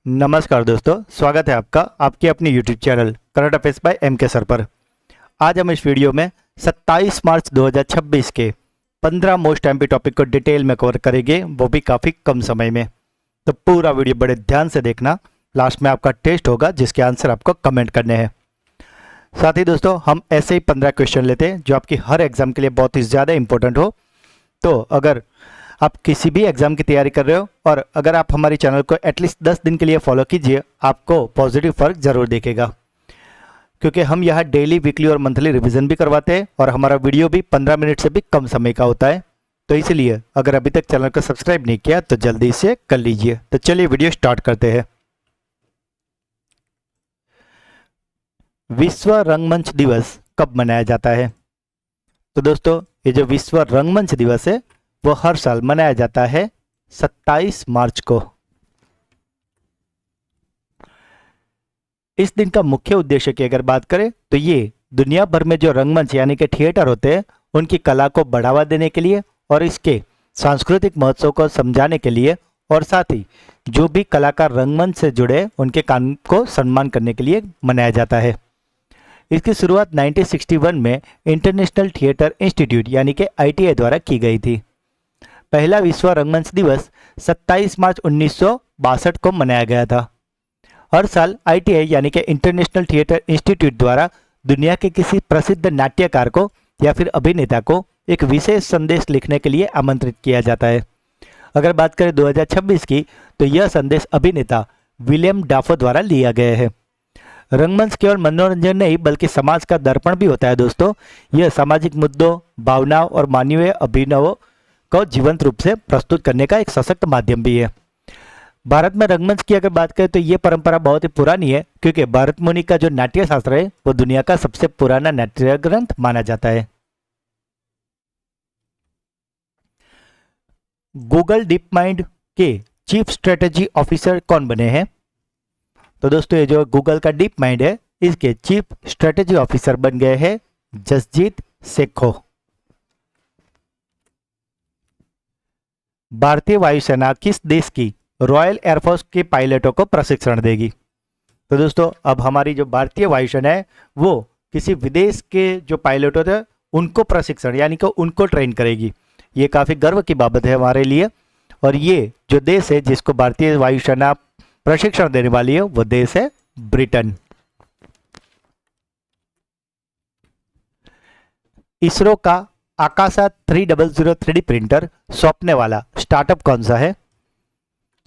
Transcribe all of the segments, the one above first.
नमस्कार दोस्तों, स्वागत है आपका आपके अपने YouTube channel current affairs by MK sir पर। आज हम इस वीडियो में 27 मार्च 2026 के 15 मोस्ट एमपी टॉपिक को डिटेल में कवर करेंगे, वो भी काफ़ी कम समय में। तो पूरा वीडियो बड़े ध्यान से देखना, लास्ट में आपका टेस्ट होगा जिसके आंसर आपको कमेंट करने हैं। साथ ही दोस्तों, हम ऐसे ही 15 क्वेश्चन लेते हैं जो आपकी हर एग्जाम के लिए बहुत ही ज़्यादा इंपॉर्टेंट हो। तो अगर आप किसी भी एग्जाम की तैयारी कर रहे हो और अगर आप हमारे चैनल को एटलीस्ट 10 दिन के लिए फॉलो कीजिए, आपको पॉजिटिव फर्क जरूर दिखेगा, क्योंकि हम यहाँ डेली, वीकली और मंथली रिवीजन भी करवाते हैं और हमारा वीडियो भी 15 मिनट से भी कम समय का होता है। तो इसलिए अगर अभी तक चैनल को सब्सक्राइब नहीं किया तो जल्दी से कर लीजिए। तो चलिए वीडियो स्टार्ट करते हैं। विश्व रंगमंच दिवस कब मनाया जाता है? तो दोस्तों, ये जो विश्व रंगमंच दिवस है वो हर साल मनाया जाता है 27 मार्च को। इस दिन का मुख्य उद्देश्य की अगर बात करें तो ये दुनिया भर में जो रंगमंच यानी कि थिएटर होते हैं उनकी कला को बढ़ावा देने के लिए और इसके सांस्कृतिक महत्व को समझाने के लिए, और साथ ही जो भी कलाकार रंगमंच से जुड़े उनके काम को सम्मान करने के लिए मनाया जाता है। इसकी शुरुआत 1961 में इंटरनेशनल थिएटर इंस्टीट्यूट यानी कि ITI द्वारा की गई थी। पहला विश्व रंगमंच दिवस 27 मार्च 1962 को मनाया गया था। हर साल ITI यानी कि इंटरनेशनल थिएटर इंस्टीट्यूट द्वारा दुनिया के किसी प्रसिद्ध नाट्यकार को या फिर अभिनेता को एक विशेष संदेश लिखने के लिए आमंत्रित किया जाता है। अगर बात करें 2026 की, तो यह संदेश अभिनेता विलियम डाफो द्वारा लिया गया है। रंगमंच केवल मनोरंजन नहीं बल्कि समाज का दर्पण भी होता है दोस्तों। यह सामाजिक मुद्दों, भावनाओं और मानवीय अभिनवों को जीवंत रूप से प्रस्तुत करने का एक सशक्त माध्यम भी है। भारत में रंगमंच की अगर बात करें तो ये परंपरा बहुत ही पुरानी है, क्योंकि भरत मुनि का जो नाट्य शास्त्र है वो दुनिया का सबसे पुराना नाट्य ग्रंथ माना जाता है। गूगल डीप माइंड के चीफ स्ट्रेटेजी ऑफिसर कौन बने हैं? तो दोस्तों, ये जो गूगल का डीप माइंड है इसके चीफ स्ट्रेटेजी ऑफिसर बन गए हैं जसजीत सेखो। भारतीय वायुसेना किस देश की रॉयल एयरफोर्स के पायलटों को प्रशिक्षण देगी? तो दोस्तों, अब हमारी जो भारतीय वायुसेना है वो किसी विदेश के जो पायलट होते हैं उनको प्रशिक्षण यानी कि उनको ट्रेन करेगी। ये काफ़ी गर्व की बात है हमारे लिए। और ये जो देश है जिसको भारतीय वायुसेना प्रशिक्षण देने वाली है वो देश है ब्रिटेन। इसरो का आकाशा 3003 3D प्रिंटर सौंपने वाला स्टार्टअप कौन सा है?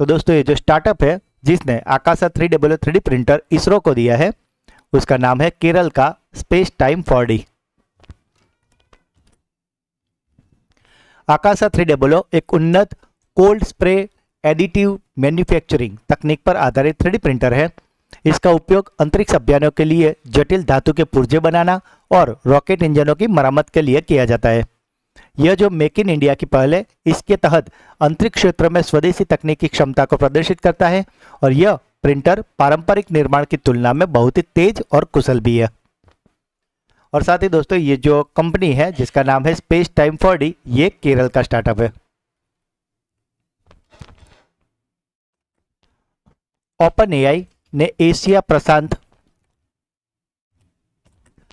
तो दोस्तों, ये जो स्टार्टअप है जिसने आकाशा 3003 3D प्रिंटर इसरो को दिया है उसका नाम है केरल का स्पेस टाइम 4D। आकाशा 300 एक उन्नत कोल्ड स्प्रे एडिटिव मैन्युफैक्चरिंग तकनीक पर आधारित 3D प्रिंटर है। इसका उपयोग अंतरिक्ष अभियानों के लिए जटिल धातु के पुर्जे बनाना और रॉकेट इंजनों की मरम्मत के लिए किया जाता है। यह जो मेक इन इंडिया की पहल है इसके तहत अंतरिक्ष क्षेत्र में स्वदेशी तकनीकी क्षमता को प्रदर्शित करता है और यह प्रिंटर पारंपरिक निर्माण की तुलना में बहुत ही तेज और कुशल भी है। और साथ ही दोस्तों, ये जो कंपनी है जिसका नाम है स्पेस टाइम 4D, ये केरल का स्टार्टअप है। ओपन AI ने एशिया प्रशांत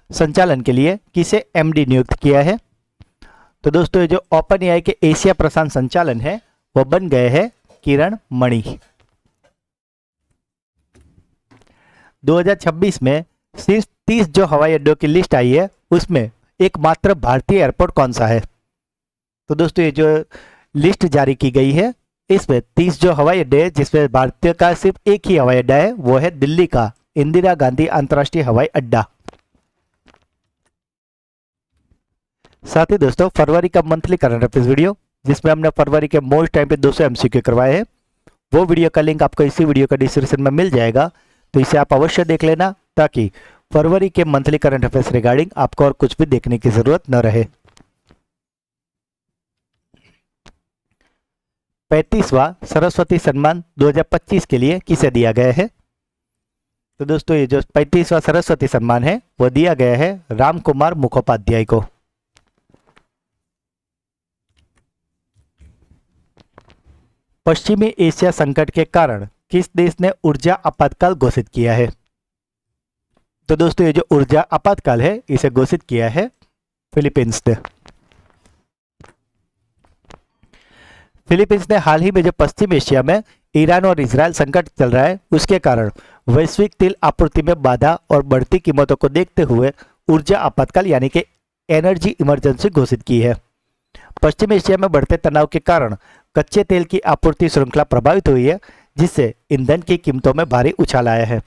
संचालन के लिए किसे MD नियुक्त किया है? तो दोस्तों, ये जो ओपन AI के एशिया प्रशांत संचालन है वो बन गए हैं किरण मणि। 2026 में सिर्फ 30 जो हवाई अड्डों की लिस्ट आई है उसमें एकमात्र भारतीय एयरपोर्ट कौन सा है? तो दोस्तों, ये जो लिस्ट जारी की गई है इसमें 30 जो हवाई अड्डे हैं जिसमें भारतीय का सिर्फ एक ही हवाई अड्डा है, वो है दिल्ली का इंदिरा गांधी अंतर्राष्ट्रीय हवाई अड्डा। साथ ही दोस्तों, फरवरी का मंथली करंट अफेयर्स वीडियो जिसमें हमने फरवरी के मोस्ट टाइम पे 200 MCQ करवाए हैं, वो वीडियो का लिंक आपको इसी वीडियो का डिस्क्रिप्शन में मिल जाएगा। तो इसे आप अवश्य देख लेना ताकि फरवरी के मंथली करंट अफेयर्स रिगार्डिंग आपको और कुछ भी देखने की जरूरत न रहे। 35वां सरस्वती सम्मान 2025 के लिए किसे दिया गया है? तो दोस्तों, ये जो 35वां सरस्वती सम्मान है वो दिया गया है राम कुमार मुखोपाध्याय को। पश्चिमी एशिया संकट के कारण किस देश ने ऊर्जा आपातकाल घोषित किया है? तो दोस्तों ये जो ऊर्जा आपातकाल है इसे घोषित किया है फिलीपींस ने। फिलीपींस ने हाल ही में जो पश्चिम एशिया में ईरान और इजराइल संकट चल रहा है उसके कारण वैश्विक तेल आपूर्ति में बाधा और बढ़ती कीमतों को देखते हुए ऊर्जा आपातकाल यानी कि एनर्जी इमरजेंसी घोषित की है। पश्चिम एशिया में बढ़ते तनाव के कारण कच्चे तेल की आपूर्ति श्रृंखला प्रभावित हुई है, जिससे ईंधन की कीमतों में भारी उछाल आया है।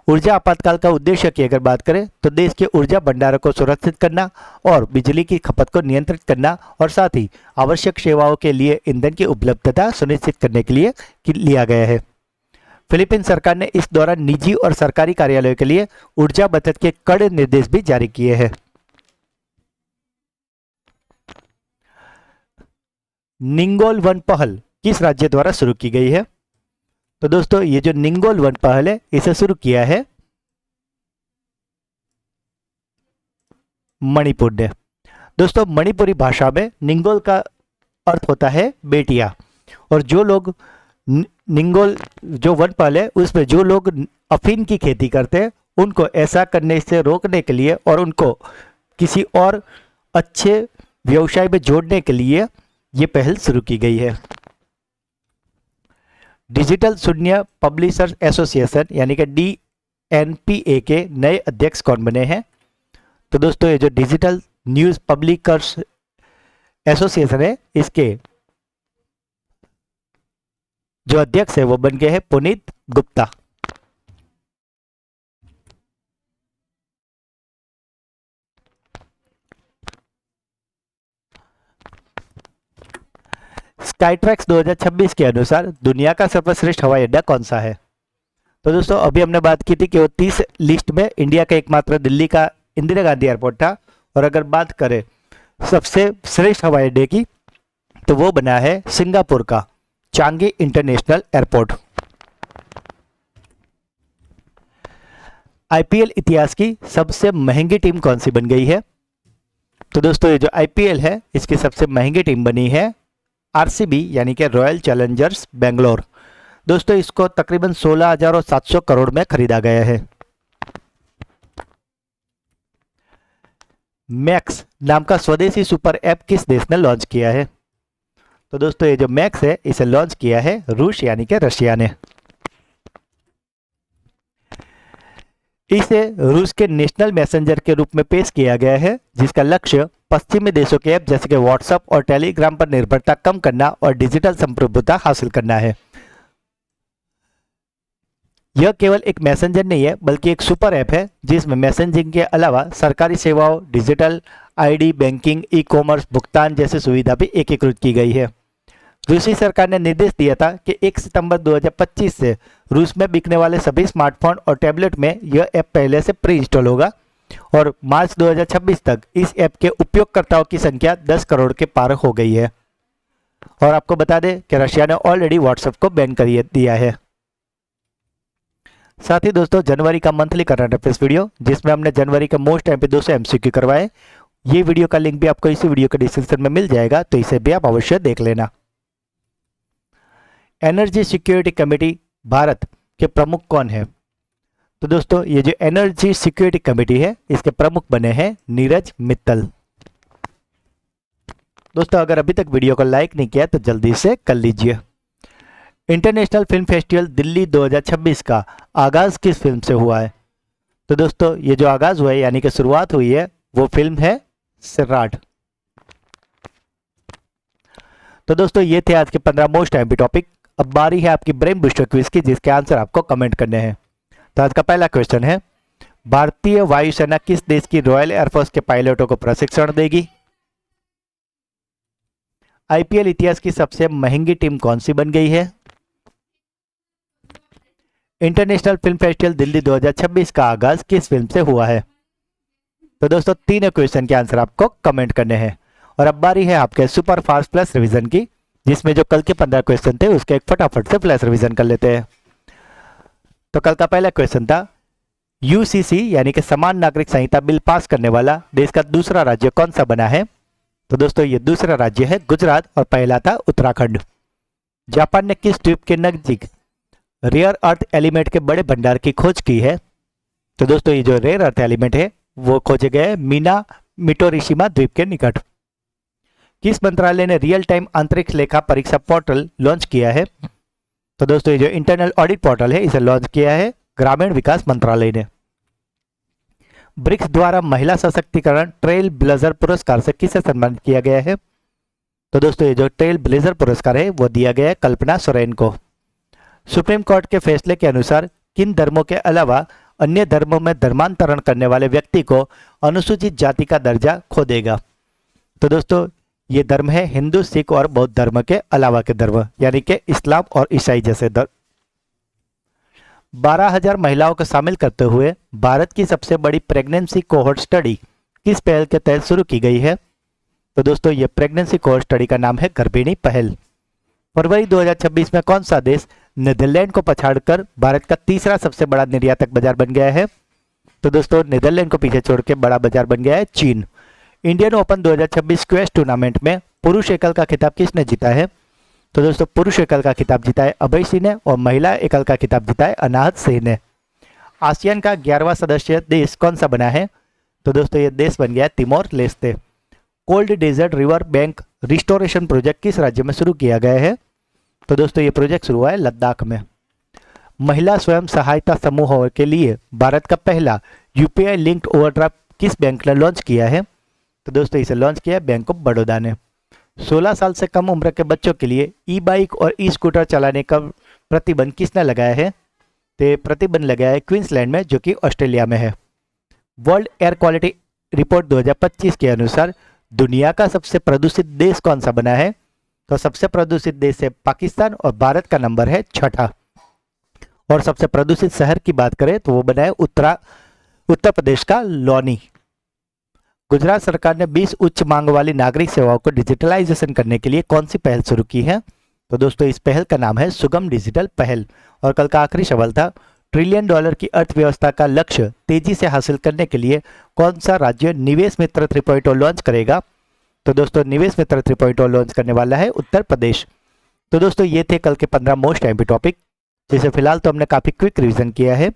ऊर्जा आपातकाल का उद्देश्य की अगर बात करें तो देश के ऊर्जा भंडारों को सुरक्षित करना और बिजली की खपत को नियंत्रित करना और साथ ही आवश्यक सेवाओं के लिए ईंधन की उपलब्धता सुनिश्चित करने के लिए लिया गया है। फिलीपींस सरकार ने इस दौरान निजी और सरकारी कार्यालयों के लिए ऊर्जा बचत के कड़े निर्देश भी जारी किए हैं। निंगोल वन पहल किस राज्य द्वारा शुरू की गई है? तो दोस्तों ये जो निंगोल वन पहल है इसे शुरू किया है मणिपुर ने। दोस्तों मणिपुरी भाषा में निंगोल का अर्थ होता है बेटिया, और जो लोग निंगोल जो वन पहल है उसमें जो लोग अफीम की खेती करते हैं उनको ऐसा करने से रोकने के लिए और उनको किसी और अच्छे व्यवसाय में जोड़ने के लिए ये पहल शुरू की गई है। डिजिटल शून्य पब्लिशर्स एसोसिएशन यानी कि DNPA के नए अध्यक्ष कौन बने हैं? तो दोस्तों ये जो डिजिटल न्यूज़ पब्लिशर्स एसोसिएशन है इसके जो अध्यक्ष है वो बन गए हैं पुनीत गुप्ता। स्काईट्रैक्स 2026 के अनुसार दुनिया का सर्वश्रेष्ठ हवाई अड्डा कौन सा है? तो दोस्तों अभी हमने बात की थी कि वो 30 लिस्ट में इंडिया का एकमात्र दिल्ली का इंदिरा गांधी एयरपोर्ट था, और अगर बात करें सबसे श्रेष्ठ हवाई अड्डे की तो वो बना है सिंगापुर का चांगी इंटरनेशनल एयरपोर्ट। IPL इतिहास की सबसे महंगी टीम कौन सी बन गई है? तो दोस्तों ये जो IPL है इसकी सबसे महंगी टीम बनी है RCB यानी कि रॉयल चैलेंजर्स बेंगलोर। दोस्तों इसको तकरीबन 16,700 करोड़ में खरीदा गया है। मैक्स नाम का स्वदेशी सुपर ऐप किस देश ने लॉन्च किया है? तो दोस्तों ये जो मैक्स है इसे लॉन्च किया है रूस यानी कि रशिया ने। इसे रूस के नेशनल मैसेंजर के रूप में पेश किया गया है, जिसका लक्ष्य पश्चिमी देशों के ऐप जैसे कि व्हाट्सएप और टेलीग्राम पर निर्भरता कम करना और डिजिटल संप्रभुता हासिल करना है। यह केवल एक मैसेंजर नहीं है बल्कि एक सुपर ऐप है जिसमें मैसेजिंग के अलावा सरकारी सेवाओं, डिजिटल ID, बैंकिंग, ई-कॉमर्स, भुगतान जैसी सुविधा भी एकीकृत की गई है। रूसी सरकार ने निर्देश दिया था कि 1 सितंबर 2025 से रूस में बिकने वाले सभी स्मार्टफोन और टैबलेट में यह ऐप पहले से प्री इंस्टॉल होगा, और मार्च 2026 तक इस ऐप के उपयोगकर्ताओं की संख्या 10 करोड़ के पार हो गई है। और आपको बता दें कि रशिया ने ऑलरेडी व्हाट्सएप को बैन कर दिया है। साथ ही दोस्तों जनवरी का मंथली करंट अफेयर्स वीडियो जिसमें हमने जनवरी के मोस्ट टाइम पे 200 MCQ करवाए, ये वीडियो का लिंक भी आपको इसी वीडियो के डिस्क्रिप्शन में मिल जाएगा, तो इसे भी आप अवश्य देख लेना। एनर्जी सिक्योरिटी कमेटी भारत के प्रमुख कौन है? तो दोस्तों ये जो एनर्जी सिक्योरिटी कमेटी है इसके प्रमुख बने हैं नीरज मित्तल। दोस्तों अगर अभी तक वीडियो को लाइक नहीं किया तो जल्दी से कर लीजिए। इंटरनेशनल फिल्म फेस्टिवल दिल्ली 2026 का आगाज किस फिल्म से हुआ है? तो दोस्तों ये जो आगाज हुआ है यानी कि शुरुआत हुई है वो फिल्म है सैराट। तो दोस्तों ये थे आज के 15 मोस्ट टाइम टॉपिक। अब बारी है आपकी ब्रेन बूस्टर क्विज की, जिसके आंसर आपको कमेंट करने हैं। तो आज का पहला क्वेश्चन है, भारतीय वायुसेना किस देश की रॉयल एयरफोर्स के पायलटों को प्रशिक्षण देगी? IPL इतिहास की सबसे महंगी टीम कौन सी बन गई है? इंटरनेशनल फिल्म फेस्टिवल दिल्ली 2026 का आगाज किस फिल्म से हुआ है? तो दोस्तों तीनों क्वेश्चन के आंसर आपको कमेंट करने हैं। और अब बारी है आपके सुपर फास्ट प्लस रिवीजन की, जिसमें जो कल के 15 क्वेश्चन थे उसके एक फटाफट से फ्लैश रिवीजन कर लेते हैं। तो कल का पहला क्वेश्चन था, UCC यानी कि समान नागरिक संहिता बिल पास करने वाला देश का दूसरा राज्य कौन सा बना है? तो दोस्तों ये दूसरा राज्य है गुजरात और पहला था उत्तराखंड। जापान ने किस द्वीप के नजदीक रेयर अर्थ एलिमेंट के बड़े भंडार की खोज की है? तो दोस्तों ये जो रेयर अर्थ एलिमेंट है वो खोजे गए मीना मिटोरिशिमा द्वीप के निकट। किस मंत्रालय ने रियल टाइम अंतरिक्ष लेखा परीक्षा पोर्टल लॉन्च किया है? तो दोस्तों ये जो इंटरनल ऑडिट पोर्टल है इसे लॉन्च किया है ग्रामीण विकास मंत्रालय ने। ब्रिक्स द्वारा महिला सशक्तिकरण ट्रेल ब्लेजर पुरस्कार से किसे सम्मानित किया गया है? तो दोस्तों ये जो ट्रेल ब्लेजर पुरस्कार है वो दिया गया है कल्पना सोरेन को। सुप्रीम कोर्ट के फैसले के अनुसार किन धर्मों के अलावा अन्य धर्मों में धर्मांतरण करने वाले व्यक्ति को अनुसूचित जाति का दर्जा खो देगा? तो दोस्तों ये धर्म है हिंदू, सिख और बौद्ध धर्म के अलावा के धर्म, यानी कि इस्लाम और ईसाई जैसे धर्म। 12,000 महिलाओं को शामिल करते हुए भारत की सबसे बड़ी प्रेगनेंसी कोहोर्ट स्टडी किस पहल के तहत शुरू की गई है? तो दोस्तों ये प्रेगनेंसी कोहोर्ट स्टडी का नाम है गर्भिणी पहल। फरवरी 2026 में कौन सा देश नीदरलैंड को पछाड़कर भारत का तीसरा सबसे बड़ा निर्यातक बाजार बन गया है? तो दोस्तों नीदरलैंड को पीछे छोड़ के बड़ा बाजार बन गया है चीन। इंडियन ओपन 2026 स्क्वैश टूर्नामेंट में पुरुष एकल का खिताब किसने जीता है? तो दोस्तों पुरुष एकल का खिताब जीता है अभय सिंह ने और महिला एकल का खिताब जीता है अनाहत सिंह ने। आसियान का 11वां सदस्य देश कौन सा बना है? तो दोस्तों ये देश बन गया है Timor Leste. Cold desert river bank restoration project किस राज्य में शुरू किया गया है? तो दोस्तों ये प्रोजेक्ट शुरू हुआ है लद्दाख में। महिला स्वयं सहायता समूहों के लिए भारत का पहला यूपीआई लिंक्ड ओवरड्राफ्ट किस बैंक ने लॉन्च किया है? तो दोस्तों इसे लॉन्च किया बैंक ऑफ बड़ौदा ने। 16 साल से कम उम्र के बच्चों के लिए ई बाइक और ई स्कूटर चलाने का प्रतिबंध किसने लगाया है? तो प्रतिबंध लगाया है क्वींसलैंड में, जो कि ऑस्ट्रेलिया में है। वर्ल्ड एयर क्वालिटी रिपोर्ट 2025 के अनुसार दुनिया का सबसे प्रदूषित देश कौन सा बना है? तो सबसे प्रदूषित देश है पाकिस्तान और भारत का नंबर है 6ठा। और सबसे प्रदूषित शहर की बात करें तो वो बना है उत्तर प्रदेश का लौनी। गुजरात सरकार ने 20 उच्च मांग वाली नागरिक सेवाओं को डिजिटलाइजेशन करने के लिए कौन सी पहल शुरू की है? तो दोस्तों इस पहल का नाम है सुगम डिजिटल पहल। और कल का आखिरी सवाल था, ट्रिलियन डॉलर की अर्थव्यवस्था का लक्ष्य तेजी से हासिल करने के लिए कौन सा राज्य निवेश मित्र 3.0 लॉन्च करेगा? तो दोस्तों निवेश मित्र 3.0 लॉन्च करने वाला है उत्तर प्रदेश। तो दोस्तों ये थे कल के 15 मोस्ट एमपी टॉपिक, जिसे फिलहाल तो हमने काफ़ी क्विक रिवीजन किया है,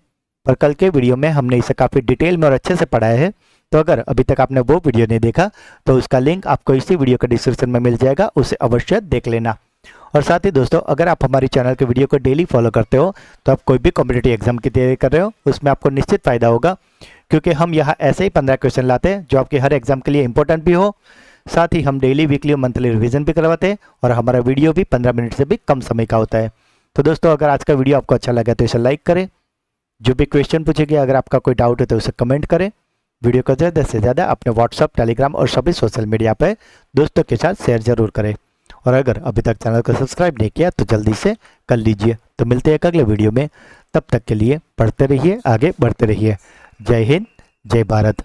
पर कल के वीडियो में हमने इसे काफ़ी डिटेल में और अच्छे से पढ़ाया है। तो अगर अभी तक आपने वो वीडियो नहीं देखा तो उसका लिंक आपको इसी वीडियो के डिस्क्रिप्शन में मिल जाएगा, उसे अवश्य देख लेना। और साथ ही दोस्तों अगर आप हमारी चैनल के वीडियो को डेली फॉलो करते हो तो आप कोई भी कॉम्पिटिटिव एग्जाम की तैयारी कर रहे हो उसमें आपको निश्चित फायदा होगा, क्योंकि हम यहाँ ऐसे ही 15 क्वेश्चन लाते हैं जो आपके हर एग्जाम के लिए इंपॉर्टेंट भी हो। साथ ही हम डेली, वीकली और मंथली रिवीजन भी करवाते हैं और हमारा वीडियो भी 15 मिनट से भी कम समय का होता है। तो दोस्तों अगर आज का वीडियो आपको अच्छा लगा तो इसे लाइक करें, जो भी क्वेश्चन पूछेंगे अगर आपका कोई डाउट है तो उसे कमेंट करें, वीडियो को ज़्यादा से ज़्यादा अपने व्हाट्सअप, टेलीग्राम और सभी सोशल मीडिया पर दोस्तों के साथ शेयर जरूर करें। और अगर अभी तक चैनल को सब्सक्राइब नहीं किया तो जल्दी से कर लीजिए। तो मिलते हैं अगले वीडियो में, तब तक के लिए पढ़ते रहिए, आगे बढ़ते रहिए। जय हिंद, जय भारत।